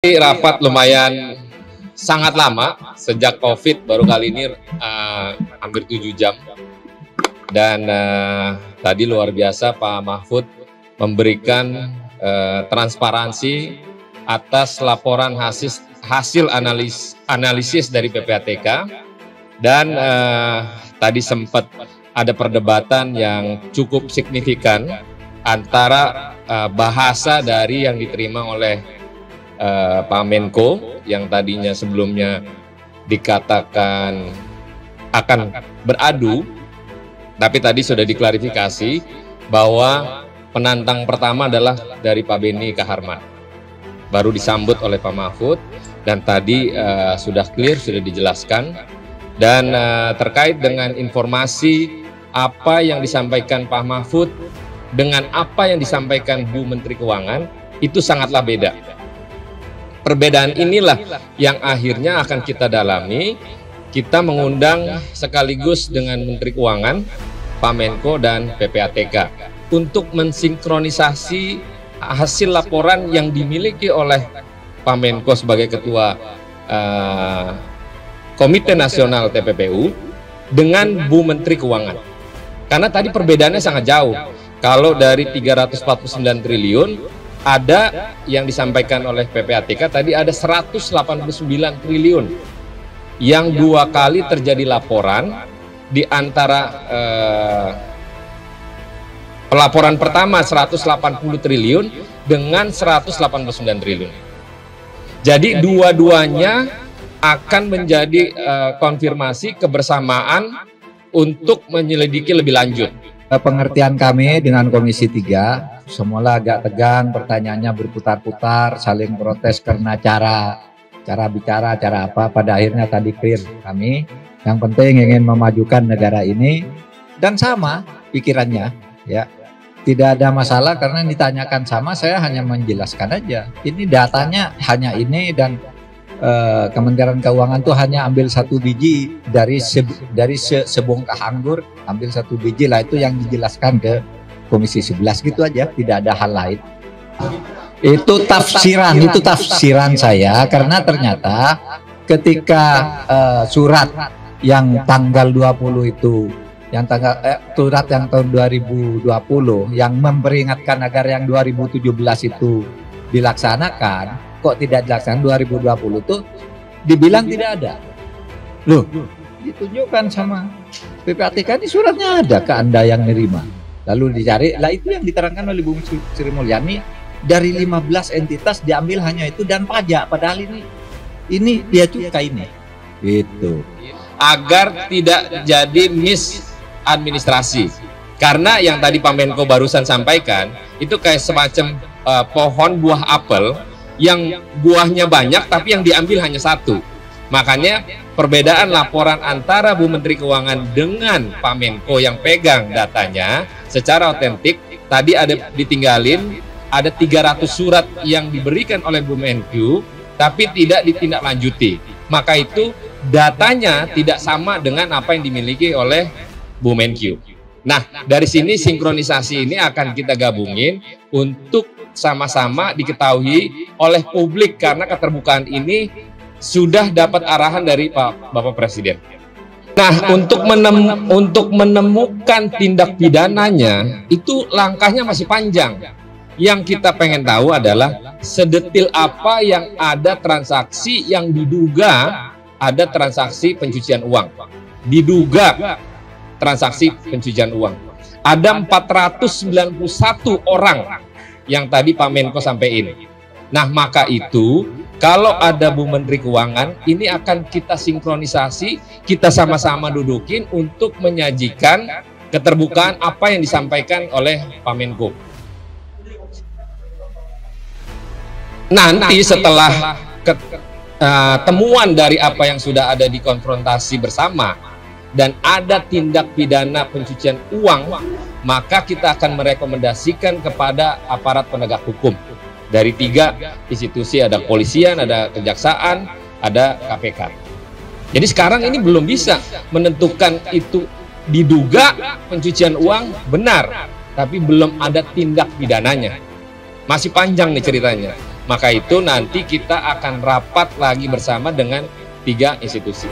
Rapat lumayan sangat lama, sejak COVID baru kali ini hampir 7 jam. Dan tadi luar biasa Pak Mahfud memberikan transparansi atas laporan hasil analisis dari PPATK. Dan tadi sempat ada perdebatan yang cukup signifikan antara bahasa dari yang diterima oleh Pak Menko yang tadinya sebelumnya dikatakan akan beradu, tapi tadi sudah diklarifikasi bahwa penantang pertama adalah dari Pak Beni Kaharman, baru disambut oleh Pak Mahfud, dan tadi sudah clear, sudah dijelaskan. Dan terkait dengan informasi apa yang disampaikan Pak Mahfud dengan apa yang disampaikan Bu Menteri Keuangan, itu sangatlah beda. Perbedaan inilah yang akhirnya akan kita dalami. Kita mengundang sekaligus dengan Menteri Keuangan, Pak Menko, dan PPATK untuk mensinkronisasi hasil laporan yang dimiliki oleh Pak Menko sebagai Ketua Komite Nasional TPPU dengan Bu Menteri Keuangan. Karena tadi perbedaannya sangat jauh. Kalau dari 349 triliun, ada yang disampaikan oleh PPATK tadi ada 189 triliun yang dua kali terjadi laporan di antara pelaporan pertama 180 triliun dengan 189 triliun. Jadi dua-duanya akan menjadi konfirmasi kebersamaan untuk menyelidiki lebih lanjut. Pengertian kami dengan Komisi 3, semula agak tegang, pertanyaannya berputar-putar, saling protes karena cara bicara, cara apa. Pada akhirnya tadi clear kami, yang penting ingin memajukan negara ini, dan sama pikirannya, ya. Tidak ada masalah karena ditanyakan sama, saya hanya menjelaskan aja. Ini datanya hanya ini, dan Kementerian Keuangan tuh hanya ambil 1 biji dari sebongkah anggur, ambil 1 biji lah, itu yang dijelaskan ke Komisi 11 gitu aja, tidak ada hal lain. Itu tafsiran saya, karena ternyata ketika surat yang tanggal 20 itu, yang surat yang tahun 2020 yang memperingatkan agar yang 2017 itu dilaksanakan, kok tidak dilaksanakan 2020 tuh dibilang tidak ada. Loh, ditunjukkan sama PPATK, ini suratnya ada ke Anda yang nerima. Lalu dicari, lah itu yang diterangkan oleh Bu Sri Mulyani, dari 15 entitas diambil hanya itu dan pajak, padahal ini dia cukai ini. Gitu. Agar tidak jadi misadministrasi. Karena yang tadi Pak Menko barusan sampaikan, itu kayak semacam pohon buah apel yang buahnya banyak tapi yang diambil hanya 1. Makanya perbedaan laporan antara Bu Menteri Keuangan dengan Pak Menko yang pegang datanya secara otentik, tadi ada ditinggalin, ada 300 surat yang diberikan oleh Bu Menko tapi tidak ditindaklanjuti. Maka itu datanya tidak sama dengan apa yang dimiliki oleh Bu Menko. Nah, dari sini sinkronisasi ini akan kita gabungin untuk sama-sama diketahui oleh publik, karena keterbukaan ini sudah dapat arahan dari Bapak Presiden. Nah, untuk menemukan tindak pidananya itu langkahnya masih panjang. Yang kita pengen tahu adalah sedetil apa yang ada transaksi yang diduga ada transaksi pencucian uang. Diduga transaksi pencucian uang. Ada 491 orang yang tadi Pak Menko sampaikan. Nah, maka itu kalau ada Bu Menteri Keuangan, ini akan kita sinkronisasi, kita sama-sama dudukin untuk menyajikan keterbukaan apa yang disampaikan oleh Pak Menko. Nanti setelah temuan dari apa yang sudah ada di konfrontasi bersama dan ada tindak pidana pencucian uang, maka kita akan merekomendasikan kepada aparat penegak hukum dari 3 institusi, ada kepolisian, ada kejaksaan, ada KPK. Jadi sekarang ini belum bisa menentukan itu diduga pencucian uang benar, tapi belum ada tindak pidananya. Masih panjang nih ceritanya. Maka itu nanti kita akan rapat lagi bersama dengan 3 institusi.